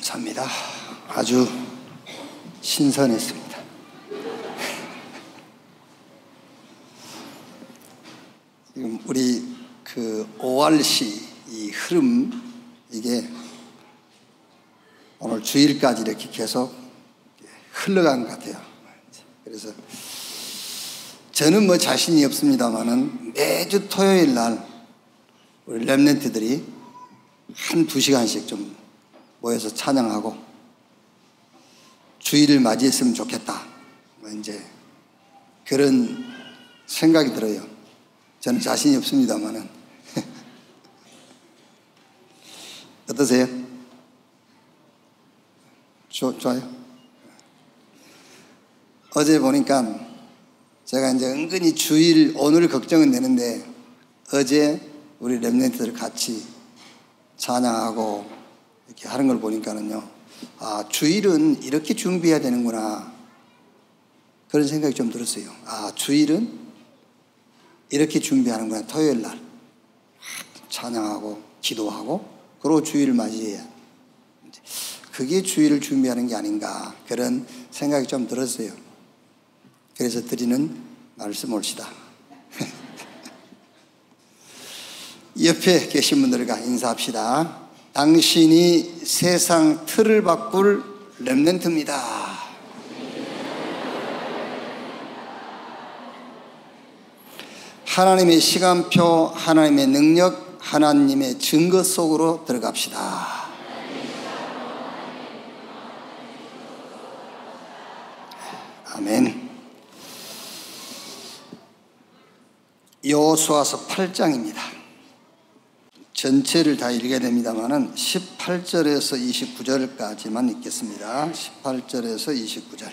감사합니다. 아주 신선했습니다. 지금 우리 그 ORC 이 흐름, 이게 오늘 주일까지 이렇게 계속 흘러간 것 같아요. 그래서 저는 뭐 자신이 없습니다만은 매주 토요일 날 우리 렘넌트들이 한 2시간씩 좀 모여서 찬양하고 주일을 맞이했으면 좋겠다, 뭐 이제 그런 생각이 들어요. 저는 자신이 없습니다만은. 어떠세요? 좋아요? 어제 보니까 제가 이제 은근히 주일 오늘 걱정은 되는데 어제 우리 렘넌트들 같이 찬양하고 이렇게 하는 걸 보니까는요, 아, 주일은 이렇게 준비해야 되는구나, 그런 생각이 좀 들었어요. 아, 주일은 이렇게 준비하는구나. 토요일 날 찬양하고 기도하고 그리고 주일을 맞이해야, 그게 주일을 준비하는 게 아닌가, 그런 생각이 좀 들었어요. 그래서 드리는 말씀 옳시다. 옆에 계신 분들과 인사합시다. 당신이 세상 틀을 바꿀 렘넌트입니다. 하나님의 시간표, 하나님의 능력, 하나님의 증거 속으로 들어갑시다. 아멘. 여호수아서 8장입니다. 전체를 다 읽게 됩니다만은 18절에서 29절까지만 읽겠습니다. 18절에서 29절.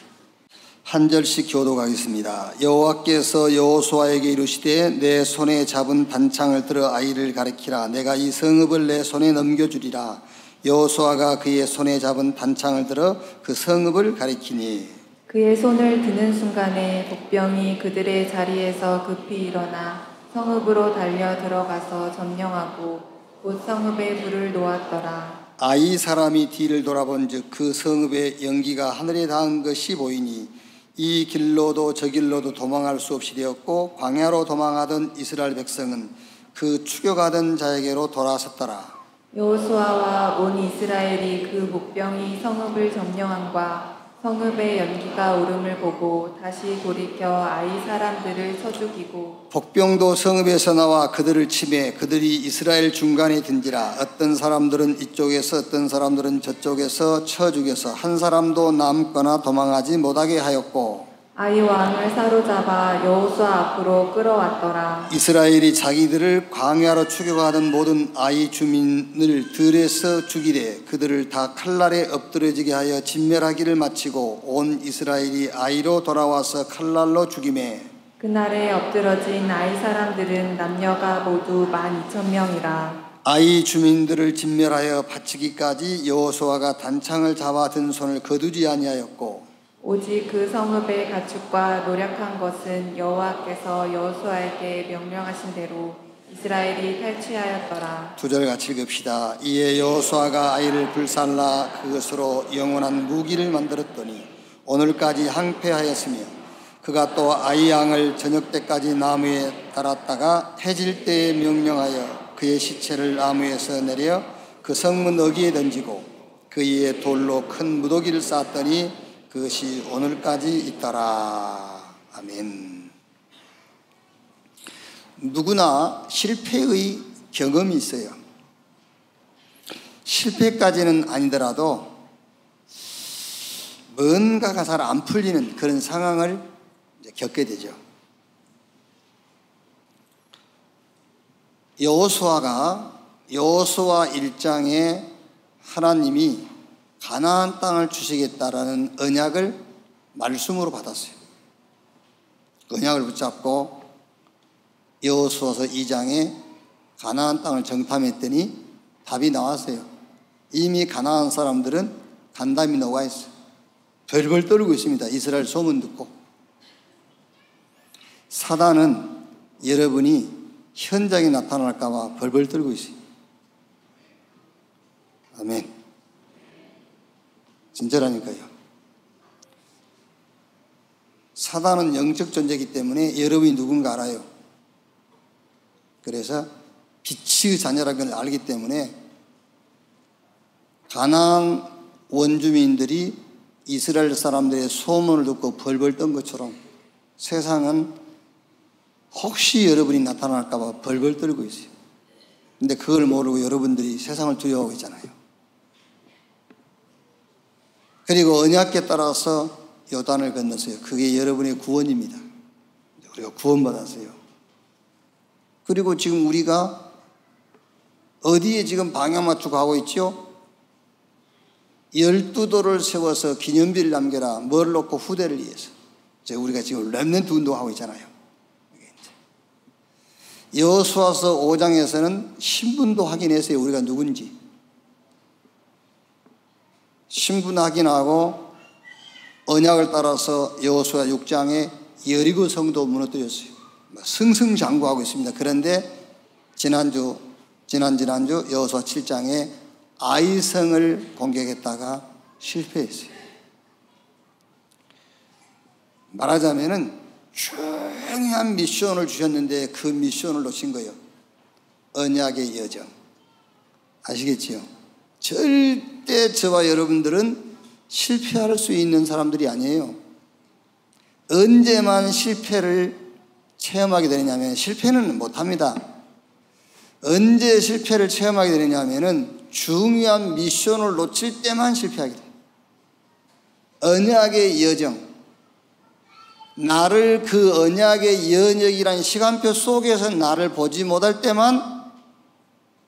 한 절씩 교독하겠습니다. 여호와께서 여호수아에게 이르시되 내 손에 잡은 단창을 들어 아이를 가리키라. 내가 이 성읍을 내 손에 넘겨주리라. 여호수아가 그의 손에 잡은 단창을 들어 그 성읍을 가리키니 그의 손을 드는 순간에 복병이 그들의 자리에서 급히 일어나 성읍으로 달려 들어가서 점령하고 곧 성읍에 불을 놓았더라. 아이 사람이 뒤를 돌아본즉 그 성읍의 연기가 하늘에 닿은 것이 보이니 이 길로도 저 길로도 도망할 수 없이 되었고 광야로 도망하던 이스라엘 백성은 그 추격하던 자에게로 돌아섰더라. 여호수아와 온 이스라엘이 그 복병이 성읍을 점령함과 성읍의 연기가 오름을 보고 다시 돌이켜 아이 사람들을 쳐 죽이고 복병도 성읍에서 나와 그들을 치매 그들이 이스라엘 중간에 든지라. 어떤 사람들은 이쪽에서 어떤 사람들은 저쪽에서 쳐 죽여서 한 사람도 남거나 도망하지 못하게 하였고 아이 왕을 사로잡아 여호수아 앞으로 끌어왔더라. 이스라엘이 자기들을 광야로 추격하던 모든 아이 주민을 들에서 죽이되 그들을 다 칼날에 엎드려지게 하여 진멸하기를 마치고 온 이스라엘이 아이로 돌아와서 칼날로 죽이매 그날에 엎드러진 아이 사람들은 남녀가 모두 12,000명이라. 아이 주민들을 진멸하여 바치기까지 여호수아가 단창을 잡아 든 손을 거두지 아니하였고 오직 그 성읍의 가축과 노력한 것은 여호와께서 여호수아에게 명령하신 대로 이스라엘이 탈취하였더라. 2절 같이 읽읍시다. 이에 여호수아가 아이를 불살라 그것으로 영원한 무기를 만들었더니 오늘까지 항폐하였으며 그가 또 아이 양을 저녁 때까지 나무에 달았다가 해질 때에 명령하여 그의 시체를 나무에서 내려 그 성문 어귀에 던지고 그 위에 돌로 큰 무더기를 쌓았더니 그것이 오늘까지 있더라. 아멘. 누구나 실패의 경험이 있어요. 실패까지는 아니더라도 뭔가가 잘 안 풀리는 그런 상황을 겪게 되죠. 여호수아 1장에 하나님이 가나안 땅을 주시겠다라는 언약을 말씀으로 받았어요. 언약을 붙잡고 여호수아서 2장에 가나안 땅을 정탐했더니 답이 나왔어요. 이미 가나안 사람들은 간담이 녹아 있어요. 벌벌 떨고 있습니다. 이스라엘 소문 듣고. 사단은 여러분이 현장에 나타날까 봐 벌벌 떨고 있어요. 아멘. 진짜라니까요. 사단은 영적 존재이기 때문에 여러분이 누군가 알아요. 그래서 빛의 자녀라는 걸 알기 때문에 가나안 원주민들이 이스라엘 사람들의 소문을 듣고 벌벌 떤 것처럼 세상은 혹시 여러분이 나타날까 봐 벌벌 떨고 있어요. 근데 그걸 모르고 여러분들이 세상을 두려워하고 있잖아요. 그리고 언약궤 따라서 요단을 건넜어요. 그게 여러분의 구원입니다. 우리가 구원받았어요. 그리고 지금 우리가 어디에 지금 방향 맞추고 가고 있죠? 12도를 세워서 기념비를 남겨라. 뭘 놓고 후대를 위해서. 우리가 지금 렘넌트 운동하고 있잖아요. 여호수아서 5장에서는 신분도 확인했어요. 우리가 누군지. 신분 확인하고 언약을 따라서 여호수아 6장에 여리고 성도 무너뜨렸어요. 승승장구하고 있습니다. 그런데 지난주 여호수아 7장에 아이성을 공격했다가 실패했어요. 말하자면은 중요한 미션을 주셨는데 그 미션을 놓친 거예요. 언약의 여정. 아시겠지요? 절대 저와 여러분들은 실패할 수 있는 사람들이 아니에요. 언제만 실패를 체험하게 되느냐면 실패는 못합니다. 언제 실패를 체험하게 되느냐면 중요한 미션을 놓칠 때만 실패하게 돼요. 언약의 여정. 나를 그 언약의 연역이라는 시간표 속에서 나를 보지 못할 때만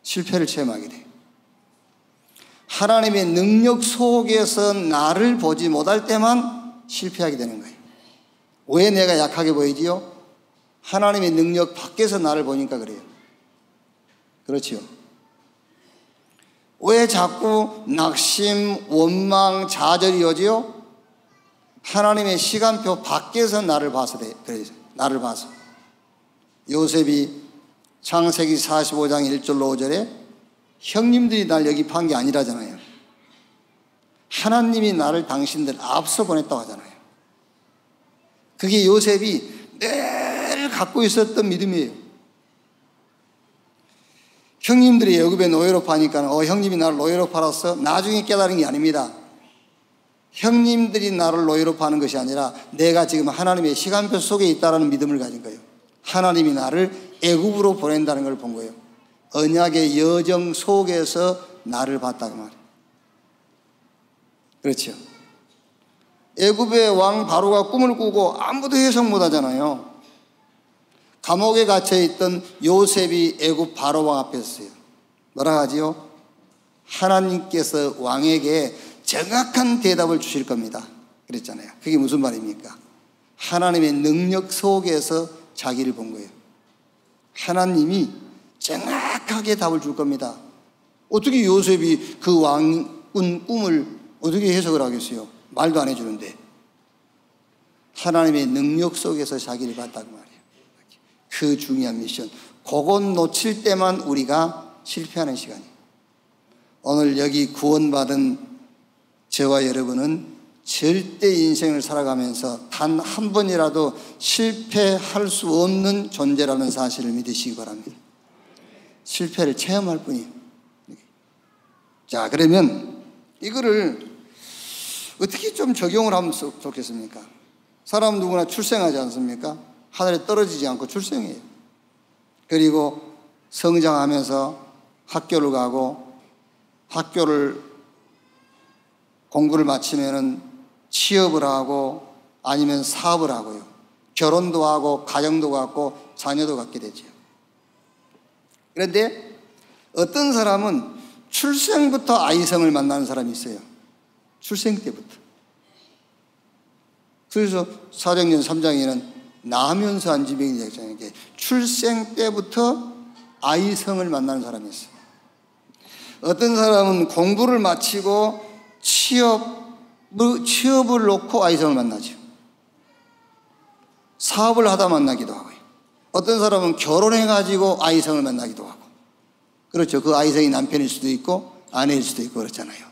실패를 체험하게 돼요. 하나님의 능력 속에서 나를 보지 못할 때만 실패하게 되는 거예요. 왜 내가 약하게 보이지요? 하나님의 능력 밖에서 나를 보니까 그래요. 그렇지요? 왜 자꾸 낙심, 원망, 좌절이 오지요? 하나님의 시간표 밖에서 나를 봐서 그래요. 나를 봐서. 요셉이 창세기 45장 1절로 5절에 형님들이 날 여기 판 게 아니라잖아요. 하나님이 나를 당신들 앞서 보냈다고 하잖아요. 그게 요셉이 늘 갖고 있었던 믿음이에요. 형님들이 애굽에 노예로 파니까 형님이 나를 노예로 팔았어? 나중에 깨달은 게 아닙니다. 형님들이 나를 노예로 파는 것이 아니라 내가 지금 하나님의 시간표 속에 있다는 믿음을 가진 거예요. 하나님이 나를 애굽으로 보낸다는 걸 본 거예요. 언약의 여정 속에서 나를 봤다고 말이에요. 그렇죠? 애굽의 왕 바로가 꿈을 꾸고 아무도 해석 못 하잖아요. 감옥에 갇혀있던 요셉이 애굽 바로 왕 앞에 섰어요. 뭐라 하지요? 하나님께서 왕에게 정확한 대답을 주실 겁니다. 그랬잖아요. 그게 무슨 말입니까? 하나님의 능력 속에서 자기를 본 거예요. 하나님이 정확하게 답을 줄 겁니다. 어떻게 요셉이 그 왕 꿈을 어떻게 해석을 하겠어요? 말도 안 해주는데. 하나님의 능력 속에서 자기를 봤다고 말이에요. 그 중요한 미션. 그것 놓칠 때만 우리가 실패하는 시간이에요. 오늘 여기 구원받은 저와 여러분은 절대 인생을 살아가면서 단 한 번이라도 실패할 수 없는 존재라는 사실을 믿으시기 바랍니다. 실패를 체험할 뿐이에요. 자, 그러면 이거를 어떻게 좀 적용을 하면 좋겠습니까? 사람 누구나 출생하지 않습니까? 하늘에 떨어지지 않고 출생해요. 그리고 성장하면서 학교를 가고 공부를 마치면은 취업을 하고 아니면 사업을 하고요. 결혼도 하고 가정도 갖고 자녀도 갖게 되죠. 그런데 어떤 사람은 출생부터 아이성을 만나는 사람이 있어요. 출생 때부터. 그래서 사도행전 3장에는 나면서 한 지병이 있잖아요. 출생 때부터 아이성을 만나는 사람이 있어요. 어떤 사람은 공부를 마치고 취업을 놓고 아이성을 만나죠. 사업을 하다 만나기도 하고요. 어떤 사람은 결혼해가지고 아이성을 만나기도 하고. 그렇죠. 그 아이성이 남편일 수도 있고 아내일 수도 있고 그렇잖아요.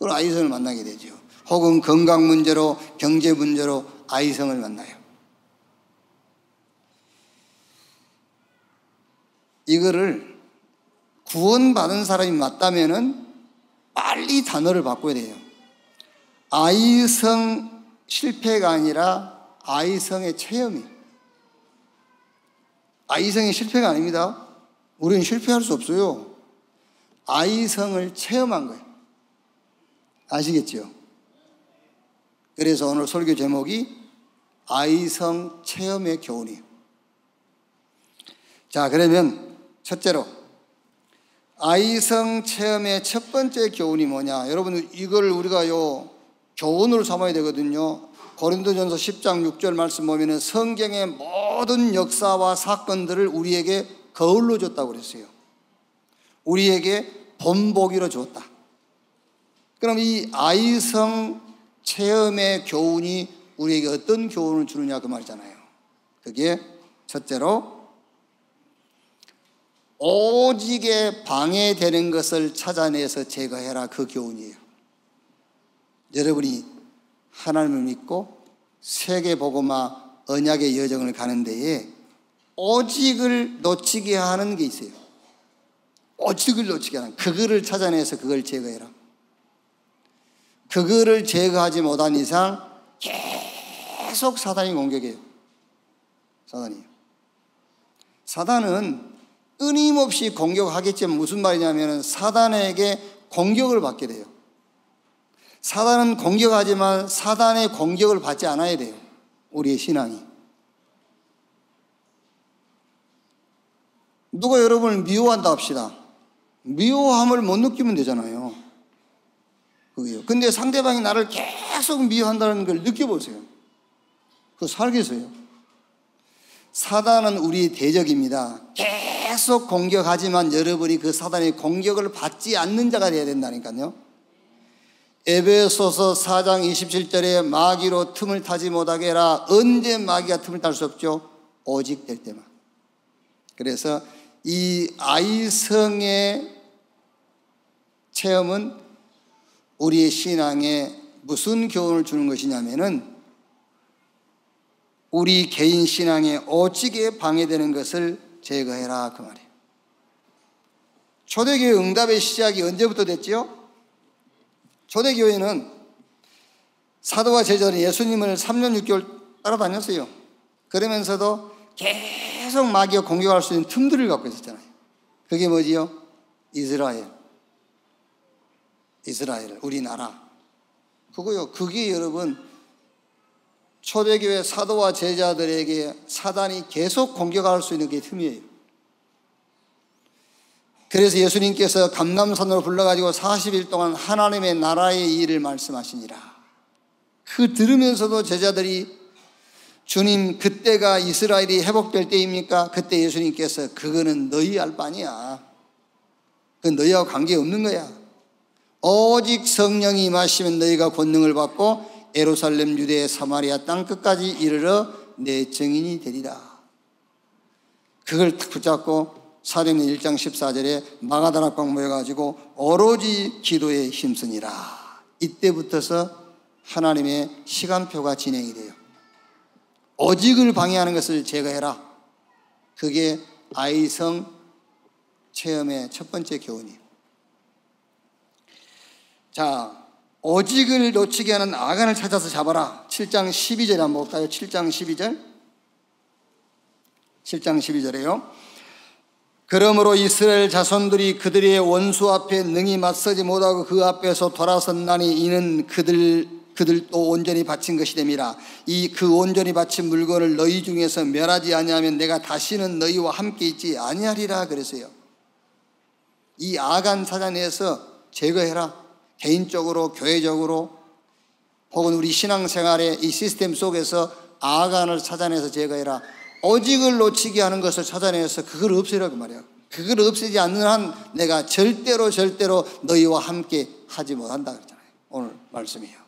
그럼 아이성을 만나게 되죠. 혹은 건강 문제로, 경제 문제로 아이성을 만나요. 이거를 구원받은 사람이 맞다면은 빨리 단어를 바꿔야 돼요. 아이성 실패가 아니라 아이성의 체험이에요. 아이성의 실패가 아닙니다. 우리는 실패할 수 없어요. 아이성을 체험한 거예요. 아시겠죠? 그래서 오늘 설교 제목이 아이성 체험의 교훈이에요. 자, 그러면 첫째로 아이성 체험의 첫 번째 교훈이 뭐냐? 여러분 이걸 우리가 교훈으로 삼아야 되거든요. 고린도전서 10장 6절 말씀 보면은 성경의 모든 역사와 사건들을 우리에게 거울로 줬다고 그랬어요. 우리에게 본보기로 줬다. 그럼 이 아이성 체험의 교훈이 우리에게 어떤 교훈을 주느냐 그 말이잖아요. 그게 첫째로 오직에 방해되는 것을 찾아내서 제거해라, 그 교훈이에요. 여러분이 하나님을 믿고 세계복음화 언약의 여정을 가는 데에 오직을 놓치게 하는 게 있어요. 오직을 놓치게 하는, 그거를 찾아내서 그걸 제거해라. 그거를 제거하지 못한 이상 계속 사단이 공격해요. 사단은 끊임없이 공격하겠지만 무슨 말이냐면 사단에게 공격을 받게 돼요. 사단은 공격하지만 사단의 공격을 받지 않아야 돼요. 우리의 신앙이. 누가 여러분을 미워한다 합시다. 미워함을 못 느끼면 되잖아요. 그게요. 근데 상대방이 나를 계속 미워한다는 걸 느껴보세요. 그거 살겠어요. 사단은 우리의 대적입니다. 계속 공격하지만 여러분이 그 사단의 공격을 받지 않는 자가 되어야 된다니까요. 에베소서 4장 27절에 마귀로 틈을 타지 못하게 해라. 언제 마귀가 틈을 탈 수 없죠? 오직 될 때만. 그래서 이 아이성의 체험은 우리의 신앙에 무슨 교훈을 주는 것이냐면은 우리 개인 신앙에 오직에 방해되는 것을 제거해라, 그 말이에요. 초대교회 응답의 시작이 언제부터 됐지요? 초대교회는 사도와 제자는 예수님을 3년 6개월 따라다녔어요. 그러면서도 계속 마귀가 공격할 수 있는 틈들을 갖고 있었잖아요. 그게 뭐지요? 이스라엘, 우리나라. 그거요. 그게 여러분 초대교회 사도와 제자들에게 사단이 계속 공격할 수 있는 게 틈이에요. 그래서 예수님께서 감람산으로 불러가지고 40일 동안 하나님의 나라의 일을 말씀하시니라. 그 들으면서도 제자들이 주님, 그때가 이스라엘이 회복될 때입니까? 그때 예수님께서 그거는 너희 알 바니야. 그건 너희하고 관계없는 거야. 오직 성령이 임하시면 너희가 권능을 받고 예루살렘, 유대, 사마리아 땅끝까지 이르러 내 증인이 되리라. 그걸 딱 붙잡고 사도행전 1장 14절에 마가다락방 모여가지고 오로지 기도에 힘쓰니라. 이때부터서 하나님의 시간표가 진행이 돼요. 오직을 방해하는 것을 제거해라. 그게 아이성 체험의 첫 번째 교훈이에요. 자, 오직을 놓치게 하는 아간을 찾아서 잡아라. 7장 12절에 한번 볼까요? 7장 12절에요. 그러므로 이스라엘 자손들이 그들의 원수 앞에 능히 맞서지 못하고 그 앞에서 돌아섰나니 이는 그들도 온전히 바친 것이 됨이라. 이 그 온전히 바친 물건을 너희 중에서 멸하지 아니하면 내가 다시는 너희와 함께 있지 아니하리라 그랬어요. 이 아간 찾아내서 제거해라. 개인적으로, 교회적으로, 혹은 우리 신앙생활의 이 시스템 속에서 아간을 찾아내서 제거해라. 오직을 놓치게 하는 것을 찾아내서 그걸 없애라고 말이야. 그걸 없애지 않는 한 내가 절대로 너희와 함께 하지 못한다 그랬잖아요. 오늘 말씀이에요.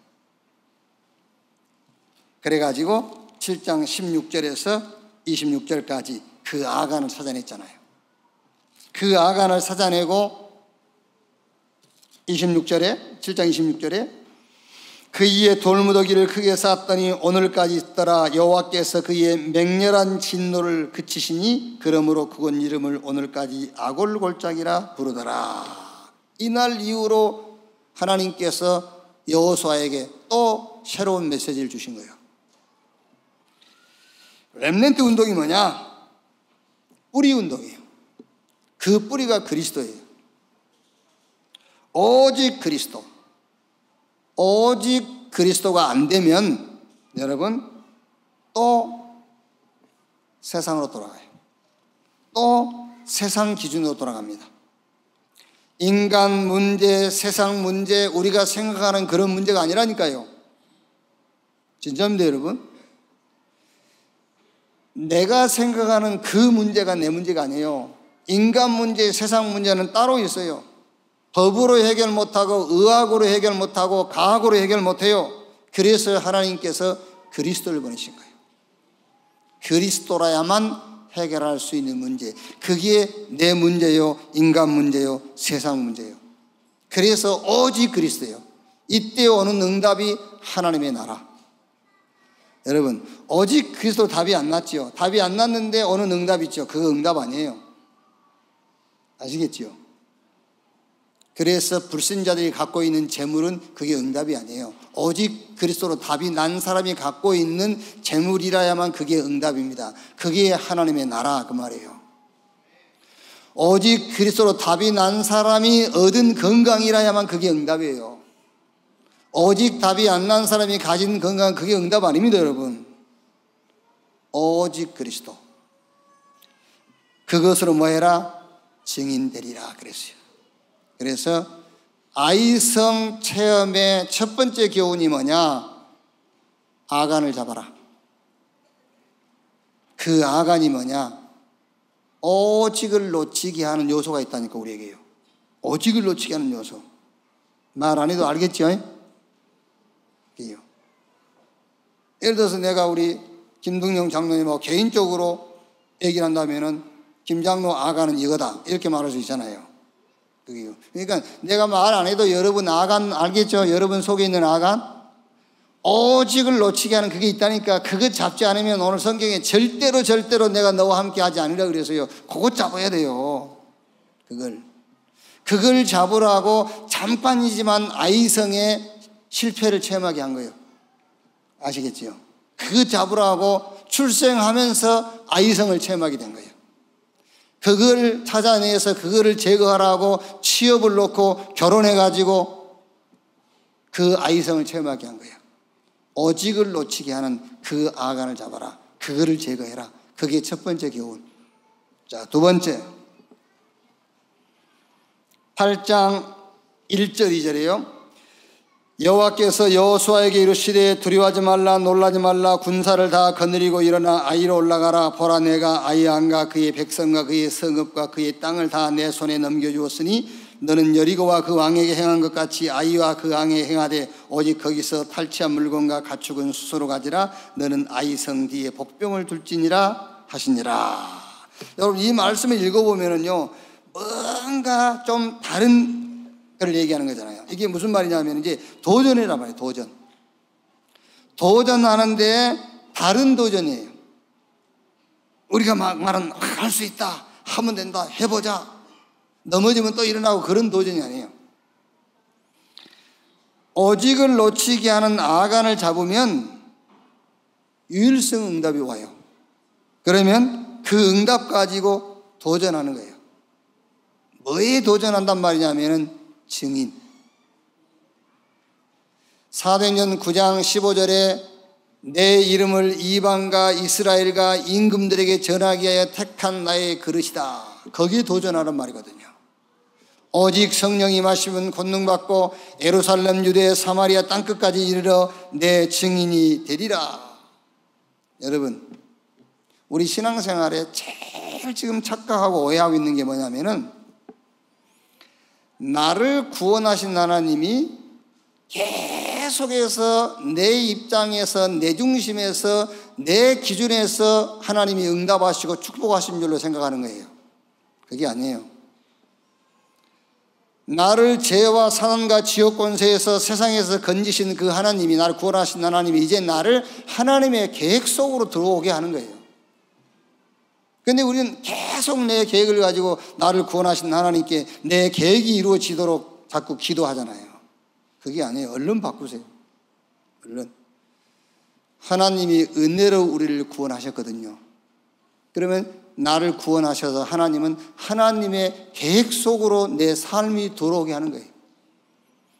그래가지고 7장 16절에서 26절까지 그 아간을 찾아냈잖아요. 그 아간을 찾아내고 26절에 7장 26절에 그의 돌무더기를 크게 쌓았더니 오늘까지 있더라. 여호와께서 그의 맹렬한 진노를 그치시니 그러므로 그곳 이름을 오늘까지 아골골짜기라 부르더라. 이날 이후로 하나님께서 여호수아에게 또 새로운 메시지를 주신 거예요. 렘넌트 운동이 뭐냐? 뿌리 운동이에요. 그 뿌리가 그리스도예요. 오직 그리스도. 오직 그리스도가 안 되면 여러분 또 세상으로 돌아가요. 또 세상 기준으로 돌아갑니다. 인간 문제, 세상 문제, 우리가 생각하는 그런 문제가 아니라니까요. 진짜입니다, 여러분. 내가 생각하는 그 문제가 내 문제가 아니에요. 인간 문제, 세상 문제는 따로 있어요. 법으로 해결 못하고 의학으로 해결 못하고 과학으로 해결 못해요. 그래서 하나님께서 그리스도를 보내신 거예요. 그리스도라야만 해결할 수 있는 문제. 그게 내 문제요, 인간 문제요, 세상 문제요. 그래서 오직 그리스도예요. 이때 오는 응답이 하나님의 나라. 여러분, 오직 그리스도 답이 안 났지요. 답이 안 났는데 오는 응답 있죠. 그거 응답 아니에요. 아시겠지요? 그래서 불신자들이 갖고 있는 재물은 그게 응답이 아니에요. 오직 그리스도로 답이 난 사람이 갖고 있는 재물이라야만 그게 응답입니다. 그게 하나님의 나라 그 말이에요. 오직 그리스도로 답이 난 사람이 얻은 건강이라야만 그게 응답이에요. 오직 답이 안 난 사람이 가진 건강 그게 응답 아닙니다, 여러분. 오직 그리스도. 그것으로 뭐 해라? 증인되리라 그랬어요. 그래서 아이성 체험의 첫 번째 교훈이 뭐냐? 아간을 잡아라. 그 아간이 뭐냐? 오직을 놓치게 하는 요소가 있다니까 우리에게요. 오직을 놓치게 하는 요소. 말 안 해도 알겠죠? 예를 들어서 내가 우리 김동영 장로님하고 개인적으로 얘기를 한다면은 김장로 아간은 이거다 이렇게 말할 수 있잖아요. 그러니까 내가 말 안 해도 여러분 아간 알겠죠? 여러분 속에 있는 아간? 오직을 놓치게 하는 그게 있다니까. 그거 잡지 않으면 오늘 성경에 절대로 내가 너와 함께 하지 않으라 그래서요. 그거 잡아야 돼요. 그걸 잡으라고 잠깐이지만 아이성의 실패를 체험하게 한 거예요. 아시겠지요? 그거 잡으라고 출생하면서 아이성을 체험하게 된 거예요. 그걸 찾아내서 그거를 제거하라고 취업을 놓고 결혼해가지고 그 아이성을 체험하게 한 거예요. 오직을 놓치게 하는 그 아간을 잡아라. 그거를 제거해라. 그게 첫 번째 교훈. 자, 두 번째 8장 1절 2절이에요. 여호와께서 여호수아에게 이르시되 두려워하지 말라 놀라지 말라 군사를 다 거느리고 일어나 아이로 올라가라. 보라 내가 아이 왕과 그의 백성과 그의 성읍과 그의 땅을 다 내 손에 넘겨주었으니 너는 여리고와 그 왕에게 행한 것 같이 아이와 그 왕에 행하되 오직 거기서 탈취한 물건과 가축은 스스로 가지라. 너는 아이성 뒤에 복병을 둘지니라 하시니라. 여러분 이 말씀을 읽어보면은요 뭔가 좀 다른 를 얘기하는 거잖아요. 이게 무슨 말이냐면 이제 도전이란 말이에요. 도전하는데 다른 도전이에요. 우리가 막 말은 할 수 있다, 하면 된다, 해보자, 넘어지면 또 일어나고 그런 도전이 아니에요. 오직을 놓치게 하는 아간을 잡으면 유일성 응답이 와요. 그러면 그 응답 가지고 도전하는 거예요. 뭐에 도전한단 말이냐면은 증인. 사도행전 9장 15절에 내 이름을 이방과 이스라엘과 임금들에게 전하기 위하여 택한 나의 그릇이다. 거기에 도전하는 말이거든요. 오직 성령이 임하시면 권능받고 예루살렘 유대 사마리아 땅끝까지 이르러 내 증인이 되리라. 여러분 우리 신앙생활에 제일 지금 착각하고 오해하고 있는 게 뭐냐면은 나를 구원하신 하나님이 계속해서 내 입장에서 내 중심에서 내 기준에서 하나님이 응답하시고 축복하신 줄로 생각하는 거예요. 그게 아니에요. 나를 죄와 사단과 지옥 권세에서 세상에서 건지신 그 하나님이, 나를 구원하신 하나님이 이제 나를 하나님의 계획 속으로 들어오게 하는 거예요. 그런데 우리는 계속 내 계획을 가지고 나를 구원하신 하나님께 내 계획이 이루어지도록 자꾸 기도하잖아요. 그게 아니에요. 얼른 바꾸세요. 얼른. 하나님이 은혜로 우리를 구원하셨거든요. 그러면 나를 구원하셔서 하나님은 하나님의 계획 속으로 내 삶이 들어오게 하는 거예요.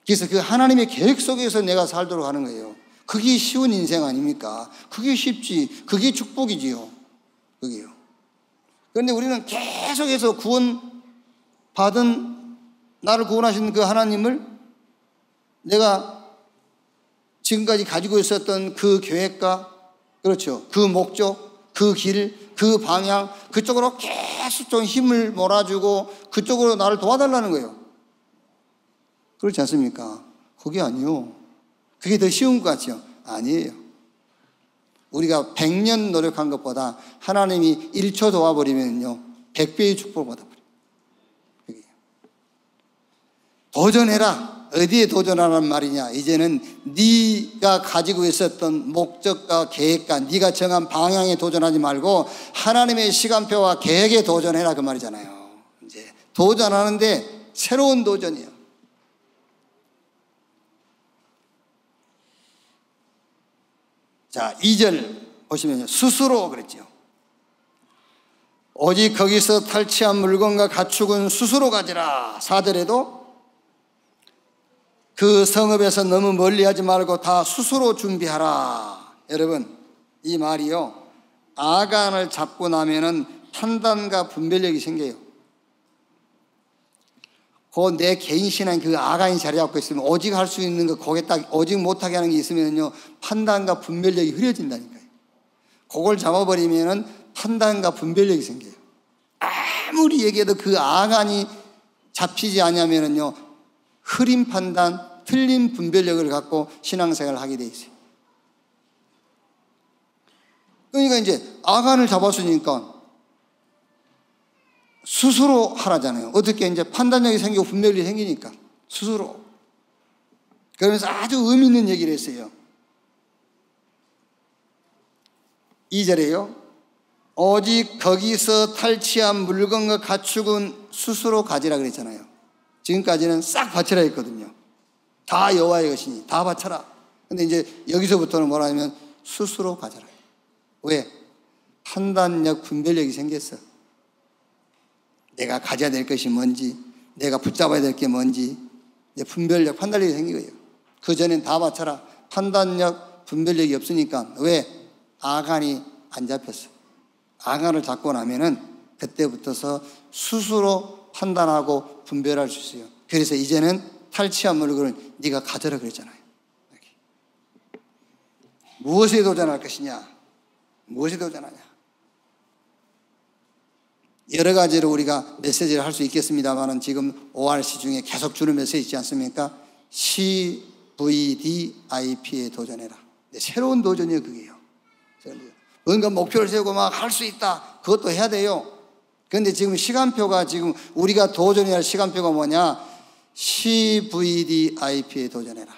그래서 그 하나님의 계획 속에서 내가 살도록 하는 거예요. 그게 쉬운 인생 아닙니까? 그게 쉽지. 그게 축복이지요. 그게요. 그런데 우리는 계속해서 구원받은 나를 구원하신 그 하나님을 내가 지금까지 가지고 있었던 그 계획과, 그렇죠, 그 목적, 그 길, 그 방향, 그쪽으로 계속 좀 힘을 몰아주고 그쪽으로 나를 도와달라는 거예요. 그렇지 않습니까? 그게 아니요. 그게 더 쉬운 것 같죠? 아니에요. 우리가 100년 노력한 것보다 하나님이 1초 도와버리면요 100배의 축복을 받아버려요. 도전해라. 어디에 도전하라는 말이냐? 이제는 네가 가지고 있었던 목적과 계획과 네가 정한 방향에 도전하지 말고 하나님의 시간표와 계획에 도전해라 그 말이잖아요. 이제 도전하는데 새로운 도전이에요. 자, 2절 보시면요. 스스로 그랬죠. 오직 거기서 탈취한 물건과 가축은 스스로 가지라. 4절에도 그 성읍에서 너무 멀리하지 말고 다 스스로 준비하라. 여러분, 이 말이요, 아간을 잡고 나면은 판단과 분별력이 생겨요. 그 내 개인 신앙 그 아간이 자리 잡고 있으면 오직 할 수 있는 거 거기에 딱 오직 못하게 하는 게 있으면요 판단과 분별력이 흐려진다니까요. 그걸 잡아버리면은 판단과 분별력이 생겨요. 아무리 얘기해도 그 아간이 잡히지 않으면은요 흐린 판단, 틀린 분별력을 갖고 신앙생활을 하게 돼 있어요. 그러니까 이제 아간을 잡았으니까 스스로 하라잖아요. 어떻게 이제 판단력이 생기고 분별력이 생기니까 스스로. 그러면서 아주 의미 있는 얘기를 했어요. 2절에요. 오직 거기서 탈취한 물건과 가축은 스스로 가지라 그랬잖아요. 지금까지는 싹 바치라 했거든요. 다 여호와의 것이니 다 바쳐라. 근데 이제 여기서부터는 뭐라 하면 스스로 가져라. 왜? 판단력, 분별력이 생겼어. 내가 가져야 될 것이 뭔지, 내가 붙잡아야 될 게 뭔지, 이제 분별력, 판단력이 생긴 거예요. 그전엔 다 바쳐라. 판단력, 분별력이 없으니까. 왜? 아간이 안 잡혔어. 아간을 잡고 나면은 그때부터서 스스로 판단하고 분별할 수 있어요. 그래서 이제는 탈취한 물건을 네가 가져라 그랬잖아요. 무엇에 도전할 것이냐? 무엇에 도전하냐? 여러 가지로 우리가 메시지를 할 수 있겠습니다만 지금 ORC 중에 계속 주는 메시지 있지 않습니까? CVDIP에 도전해라. 새로운 도전이에요, 그게요. 뭔가 목표를 세우고 막 할 수 있다. 그것도 해야 돼요. 그런데 지금 시간표가 지금 우리가 도전해야 할 시간표가 뭐냐? CVDIP에 도전해라.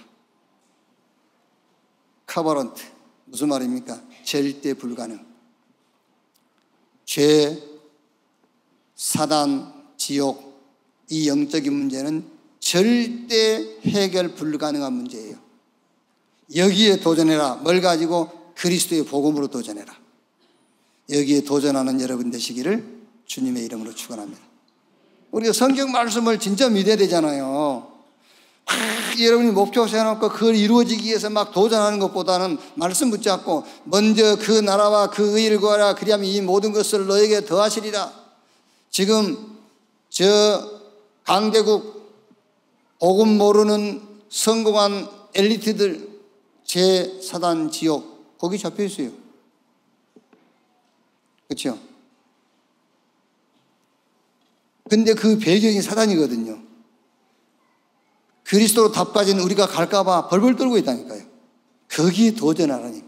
커버런트. 무슨 말입니까? 절대 불가능. 죄, 사단, 지옥, 이 영적인 문제는 절대 해결 불가능한 문제예요. 여기에 도전해라. 뭘 가지고? 그리스도의 복음으로 도전해라. 여기에 도전하는 여러분 되시기를 주님의 이름으로 축원합니다. 우리가 성경 말씀을 진짜 믿어야 되잖아요. 여러분이 목표 세워놓고 그걸 이루어지기 위해서 막 도전하는 것보다는 말씀 붙잡고 먼저 그 나라와 그 의를 구하라. 그리하면 이 모든 것을 너에게 더하시리라. 지금 저 강대국 복음 모르는 성공한 엘리트들 제 사단 지옥 거기 잡혀 있어요. 그렇죠? 근데 그 배경이 사단이거든요. 그리스도로 답가진 우리가 갈까봐 벌벌 떨고 있다니까요. 거기에 도전하라니까.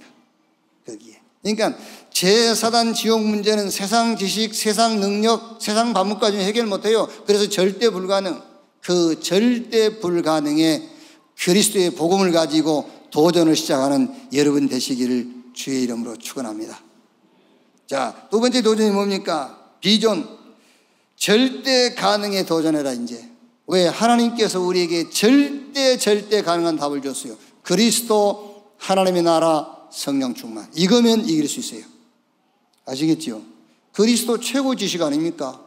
거기에. 그러니까 제 사단 지옥 문제는 세상 지식, 세상 능력, 세상 반문까지는 해결 못해요. 그래서 절대 불가능. 그 절대 불가능의 그리스도의 복음을 가지고 도전을 시작하는 여러분 되시기를 주의 이름으로 축원합니다. 자, 두 번째 도전이 뭡니까? 비전. 절대 가능에 도전해라. 이제 왜? 하나님께서 우리에게 절대 가능한 답을 줬어요. 그리스도, 하나님의 나라, 성령 충만. 이거면 이길 수 있어요. 아시겠지요? 그리스도 최고 지식 아닙니까?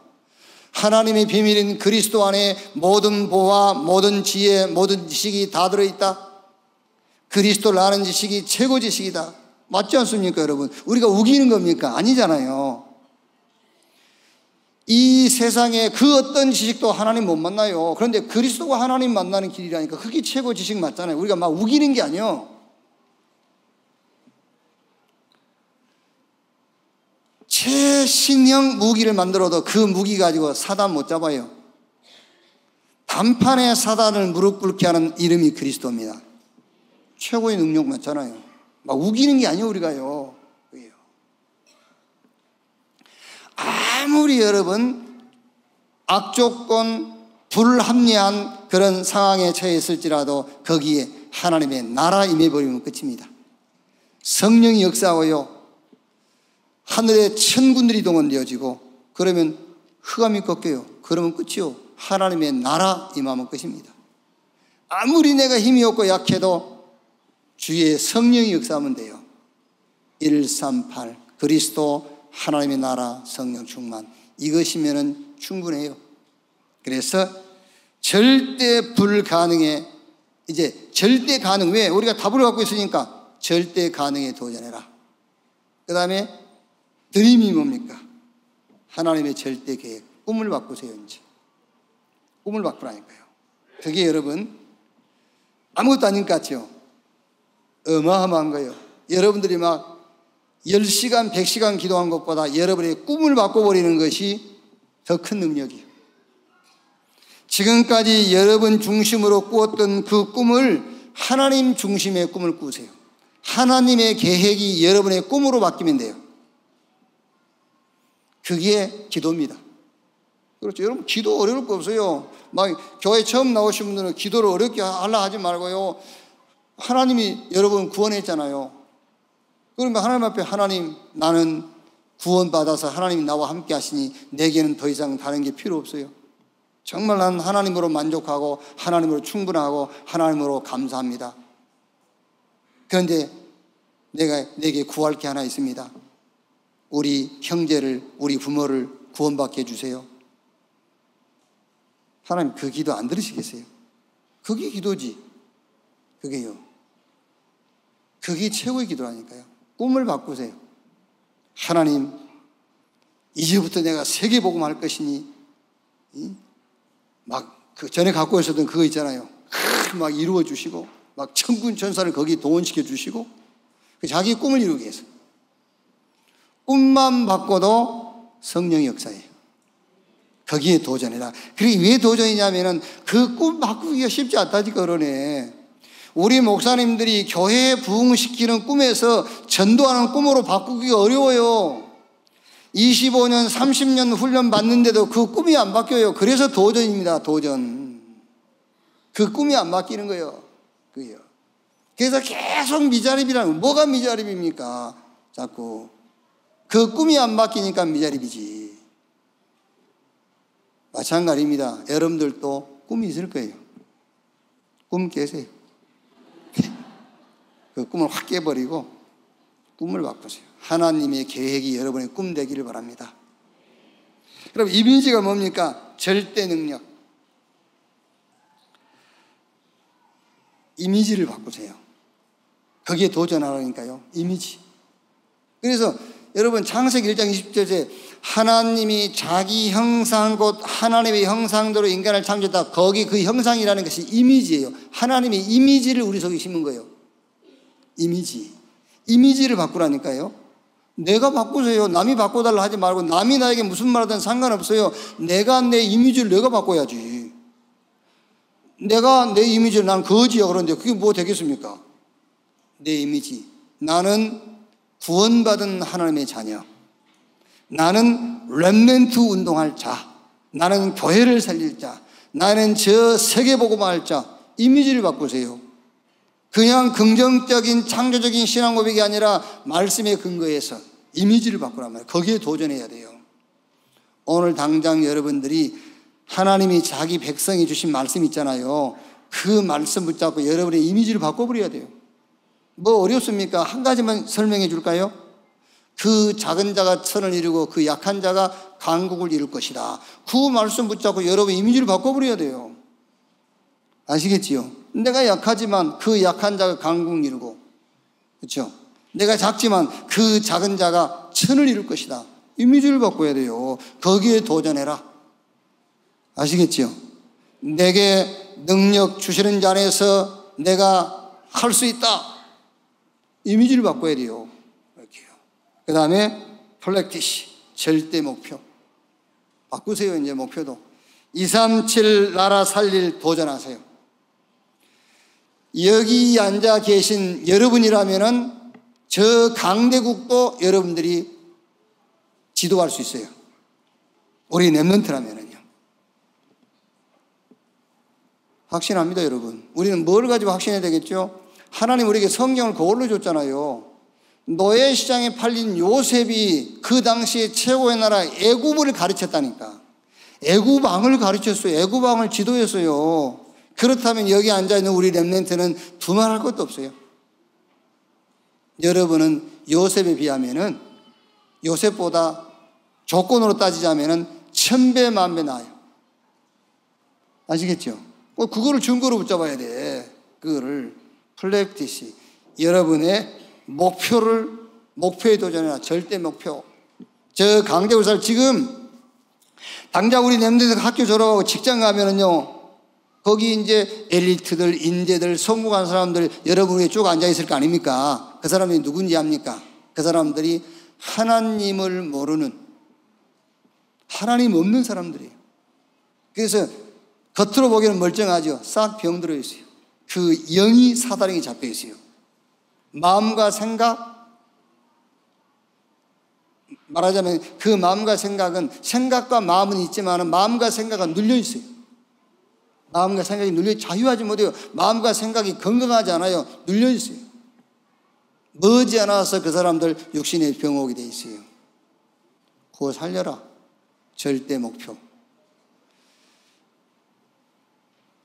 하나님의 비밀인 그리스도 안에 모든 보화, 모든 지혜, 모든 지식이 다 들어있다. 그리스도를 아는 지식이 최고 지식이다. 맞지 않습니까, 여러분? 우리가 우기는 겁니까? 아니잖아요. 이 세상에 그 어떤 지식도 하나님 못 만나요. 그런데 그리스도가 하나님 만나는 길이라니까 그게 최고 지식 맞잖아요. 우리가 막 우기는 게 아니에요. 최신형 무기를 만들어도 그 무기 가지고 사단 못 잡아요. 단판에 사단을 무릎 꿇게 하는 이름이 그리스도입니다. 최고의 능력 맞잖아요. 막 우기는 게 아니에요, 우리가요. 아무리 여러분 악조건, 불합리한 그런 상황에 처해 있을지라도 거기에 하나님의 나라 임해버리면 끝입니다. 성령이 역사하고요, 하늘의 천군들이 동원되어지고, 그러면 흑암이 꺾여요. 그러면 끝이요. 하나님의 나라 임하면 끝입니다. 아무리 내가 힘이 없고 약해도 주의 성령이 역사하면 돼요. 138 그리스도, 하나님의 나라, 성령 충만. 이것이면 충분해요. 그래서 절대 불가능에, 이제 절대 가능. 왜? 우리가 답을 갖고 있으니까 절대 가능에 도전해라. 그 다음에 드림이 뭡니까? 하나님의 절대 계획. 꿈을 바꾸세요. 이제 꿈을 바꾸라니까요. 그게 여러분 아무것도 아닌 것 같죠? 어마어마한 거예요. 여러분들이 막 10시간, 100시간 기도한 것보다 여러분의 꿈을 바꿔버리는 것이 더 큰 능력이에요. 지금까지 여러분 중심으로 꾸었던 그 꿈을 하나님 중심의 꿈을 꾸세요. 하나님의 계획이 여러분의 꿈으로 바뀌면 돼요. 그게 기도입니다. 그렇죠. 여러분 기도 어려울 거 없어요. 막 교회 처음 나오신 분들은 기도를 어렵게 하려 하지 말고요. 하나님이 여러분 구원했잖아요. 그러면 하나님 앞에, 하나님 나는 구원받아서 하나님이 나와 함께 하시니 내게는 더 이상 다른 게 필요 없어요. 정말 나는 하나님으로 만족하고 하나님으로 충분하고 하나님으로 감사합니다. 그런데 내게 구할 게 하나 있습니다. 우리 형제를, 우리 부모를 구원받게 해주세요. 하나님 그 기도 안 들으시겠어요? 그게 기도지. 그게요. 그게 최고의 기도라니까요. 꿈을 바꾸세요. 하나님, 이제부터 내가 세계복음 할 것이니, 막 그 전에 갖고 있었던 그거 있잖아요. 막 이루어 주시고, 막 천군 천사를 거기 동원시켜 주시고, 자기 꿈을 이루기 위해서. 꿈만 바꿔도 성령의 역사예요. 거기에 도전해라. 그게 왜 도전이냐면은 그 꿈 바꾸기가 쉽지 않다니까 그러네. 우리 목사님들이 교회에 부흥시키는 꿈에서 전도하는 꿈으로 바꾸기가 어려워요. 25년, 30년 훈련 받는데도 그 꿈이 안 바뀌어요. 그래서 도전입니다. 도전. 그 꿈이 안 바뀌는 거예요. 그게요. 그래서 계속 미자립이라는, 뭐가 미자립입니까? 자꾸 그 꿈이 안 바뀌니까 미자립이지. 마찬가지입니다. 여러분들도 꿈이 있을 거예요. 꿈 깨세요. 그 꿈을 확 깨버리고 꿈을 바꾸세요. 하나님의 계획이 여러분의 꿈 되기를 바랍니다. 그럼 이미지가 뭡니까? 절대 능력. 이미지를 바꾸세요. 거기에 도전하라니까요. 이미지. 그래서 여러분 창세기 1장 20절에 하나님이 자기 형상 곧 하나님의 형상대로 인간을 창조했다. 거기 그 형상이라는 것이 이미지예요. 하나님의 이미지를 우리 속에 심은 거예요. 이미지를 바꾸라니까요. 내가 바꾸세요. 남이 바꿔달라 하지 말고, 남이 나에게 무슨 말하든 상관없어요. 내가 내 이미지를 내가 바꿔야지. 내가 내 이미지를 난 거지야 그런데 그게 뭐 되겠습니까? 내 이미지. 나는 구원받은 하나님의 자녀. 나는 렘넌트 운동할 자. 나는 교회를 살릴 자. 나는 저 세계복음할 자, 이미지를 바꾸세요. 그냥 긍정적인 창조적인 신앙 고백이 아니라 말씀에 근거해서 이미지를 바꾸란 말이에요. 거기에 도전해야 돼요. 오늘 당장 여러분들이 하나님이 자기 백성이 주신 말씀 있잖아요. 그 말씀 붙잡고 여러분의 이미지를 바꿔버려야 돼요. 뭐 어렵습니까? 한 가지만 설명해 줄까요? 그 작은 자가 천을 이루고 그 약한 자가 강국을 이룰 것이다. 그 말씀 붙잡고 여러분 이미지를 바꿔버려야 돼요. 아시겠지요? 내가 약하지만 그 약한 자가 강국을 이루고, 그렇죠? 내가 작지만 그 작은 자가 천을 이룰 것이다. 이미지를 바꿔야 돼요. 거기에 도전해라. 아시겠지요? 내게 능력 주시는 자 안에서 내가 할 수 있다. 이미지를 바꿔야 돼요. 이렇게요. 그 다음에 플렉티시, 절대 목표. 바꾸세요. 이제 목표도 237 나라 살릴 도전하세요. 여기 앉아 계신 여러분이라면은 저 강대국도 여러분들이 지도할 수 있어요. 우리 렘넌트라면은요. 확신합니다, 여러분. 우리는 뭘 가지고 확신해야 되겠죠? 하나님 우리에게 성경을 그걸로 줬잖아요. 노예 시장에 팔린 요셉이 그 당시에 최고의 나라 애굽을 가르쳤다니까. 애굽왕을 가르쳤어요. 애굽왕을 지도했어요. 그렇다면 여기 앉아있는 우리 렘넌트는 두말할 것도 없어요. 여러분은 요셉에 비하면은 요셉보다 조건으로 따지자면은 1000배 만배 나아요. 아시겠죠? 그거를 증거로 붙잡아야 돼. 그거를 플렉티시, 여러분의 목표에 도전해라. 절대 목표. 저 강대구살 지금 당장 우리 렘넌트 학교 졸업하고 직장 가면은요, 거기 이제 엘리트들, 인재들, 성공한 사람들 여러분 위에 쭉 앉아있을 거 아닙니까? 그 사람이 누군지 압니까? 그 사람들이 하나님을 모르는, 하나님 없는 사람들이에요. 그래서 겉으로 보기에는 멀쩡하죠. 싹 병들어 있어요. 그 영이 사다리에 잡혀 있어요. 마음과 생각, 말하자면 그 마음과 생각은, 생각과 마음은 있지만 마음과 생각은 눌려 있어요. 마음과 생각이 눌려, 자유하지 못해요. 마음과 생각이 건강하지 않아요. 눌려 있어요. 머지않아서 그 사람들 육신의 병옥이 돼 있어요. 그거 살려라. 절대 목표.